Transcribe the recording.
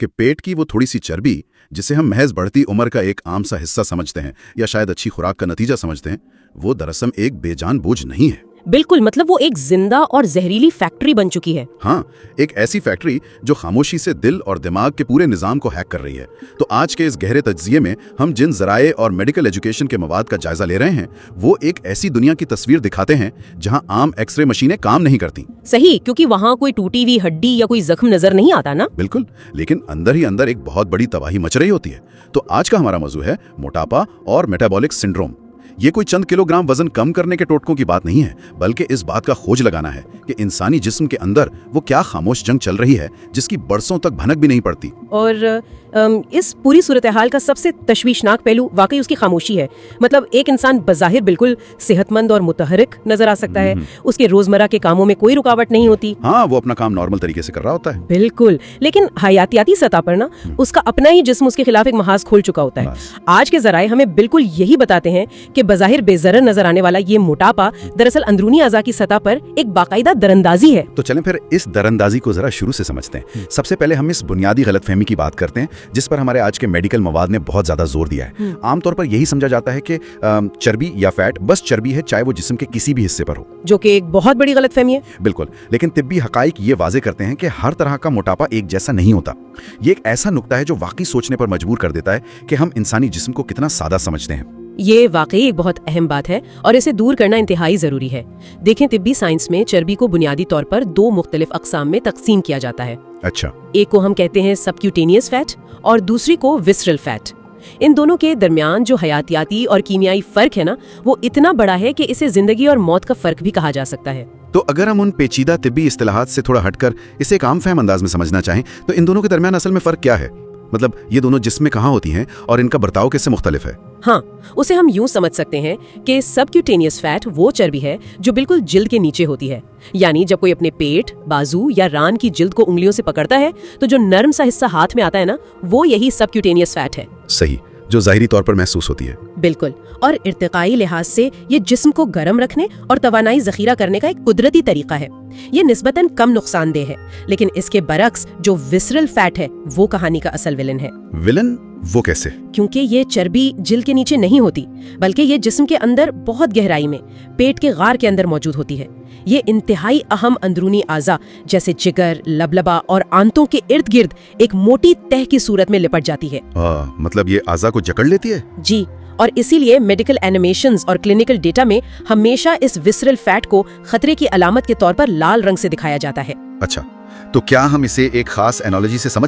कि पेट की वो थोड़ी सी चर्बी, जिसे हम महज बढ़ती उम्र का एक आम सा हिस्सा समझते हैं या शायद अच्छी खुराक का नतीजा समझते हैं, वो दरअसल एक बेजान बोझ नहीं है। बिल्कुल, मतलब वो एक जिंदा और जहरीली फैक्ट्री बन चुकी है। हाँ, एक ऐसी फैक्ट्री जो खामोशी से दिल और दिमाग के पूरे निजाम को हैक कर रही है। तो आज के इस गहरे तज्जिये में हम जिन जराए और मेडिकल एजुकेशन के मवाद का जायजा ले रहे हैं, वो एक ऐसी दुनिया की तस्वीर दिखाते हैं जहां आम एक्सरे मशीनें काम नहीं करती। सही, क्योंकि वहाँ कोई टूटी हुई हड्डी या कोई जख्म नजर नहीं आता ना। बिल्कुल, लेकिन अंदर ही अंदर एक बहुत बड़ी तबाही मच रही होती है। तो आज का हमारा मौजू है मोटापा और मेटाबॉलिक सिंड्रोम। ये कोई चंद किलोग्राम वजन कम करने के टोटकों की बात नहीं है, बल्कि इस बात का खोज लगाना है कि इंसानी जिस्म के अंदर वो क्या खामोश जंग चल रही है जिसकी बरसों तक भनक भी नहीं पड़ती। और इस पूरी सूरत हाल का सबसे तशवीशनाक पहलू वाकई उसकी खामोशी है। मतलब एक इंसान बज़ाहिर बिल्कुल सेहतमंद और मुतहरिक नजर आ सकता है, उसके रोजमर्रा के कामों में कोई रुकावट नहीं होती। हाँ, वो अपना काम नॉर्मल तरीके से कर रहा होता है। बिल्कुल, लेकिन हयातियाती सतह पर ना उसका अपना ही जिस्म उसके खिलाफ एक महाज खोल चुका होता है। आज के जराए हमें बिल्कुल यही बताते हैं कि बज़ाहिर बेज़रर नजर आने वाला ये मोटापा दरअसल अंदरूनी अज़ा की सतह पर एक बाकायदा दरअंदाजी है। तो चलें फिर इस दरअंदाजी को जरा शुरू से समझते हैं। सबसे पहले हम इस बुनियादी गलतफहमी की बात करते हैं जिस पर हमारे आज के मेडिकल मवाद ने बहुत ज्यादा जोर दिया है। आमतौर पर यही समझा जाता है कि चर्बी या फैट बस चर्बी है, चाहे वो जिस्म के किसी भी हिस्से पर हो, जो कि एक बहुत बड़ी गलतफहमी है। बिल्कुल, लेकिन तिब्बी हकाइक ये वाजे करते हैं कि हर तरह का मोटापा एक जैसा नहीं होता। ये एक ऐसा नुक्ता है जो वाकई सोचने पर मजबूर कर देता है कि हम इंसानी जिस्म को कितना सादा समझते हैं। ये वाकई एक बहुत अहम बात है और इसे दूर करना इंतहाई जरूरी है। देखें, तिब्बी साइंस में चर्बी को बुनियादी तौर पर दो मुख्तलिफ अक़साम में तकसीम किया जाता है। अच्छा, एक को हम कहते हैं सबक्यूटेनियस फैट और दूसरी को विसरल फैट। इन दोनों के दरमियान जो हयातियाती और कीमियाई फर्क है ना, वो इतना बड़ा है कि इसे जिंदगी और मौत का फर्क भी कहा जा सकता है। तो अगर हम उन पेचीदा तिब्बी इस्तिलाहात से थोड़ा हटकर इसे एक आम फहम अंदाज में समझना चाहें तो इन दोनों के दरमियान असल में फर्क क्या है? मतलब ये दोनों जिस्म में कहाँ होती हैं और इनका बर्ताव कैसे मुख्तलिफ है? हाँ, उसे हम यूं समझ सकते हैं कि सबक्यूटेनियस फैट वो चर्बी है जो बिल्कुल जिल्द के नीचे होती है। यानी जब कोई अपने पेट, बाजू या रान की जिल्द को उंगलियों से पकड़ता है तो जो नरम सा हिस्सा हाथ में आता है ना, वो यही सबक्यूटेनियस फैट है। सही, जो ज़ाहिरी तौर पर महसूस होती है। बिल्कुल, और इर्तिकाई लिहाज से ये जिस्म को गर्म रखने और तवानाई ज़ख़ीरा करने का एक कुदरती तरीका है। ये निस्बतन कम नुकसानदेह है, लेकिन इसके बरक्स जो विसरल फैट है वो कहानी का असल विलन है। विलन वो कैसे? क्योंकि ये चर्बी जिल्द के नीचे नहीं होती, बल्कि ये जिस्म के अंदर बहुत गहराई में पेट के गार के अंदर मौजूद होती है। ये इंतहाई अहम अंदरूनी आज़ा जैसे जिगर, लबलबा और आंतों के इर्द गिर्द एक मोटी तह की सूरत में लिपट जाती है। मतलब ये आज़ा को जकड़ लेती है? जी, और इसीलिए मेडिकल एनिमेशंस और क्लिनिकल डेटा में हमेशा इस विसरल फैट को खतरे की अलामत के तौर पर लाल रंग से दिखाया जाता है। अच्छा, तो क्या हम इसे एक खास एनालॉजी से समझ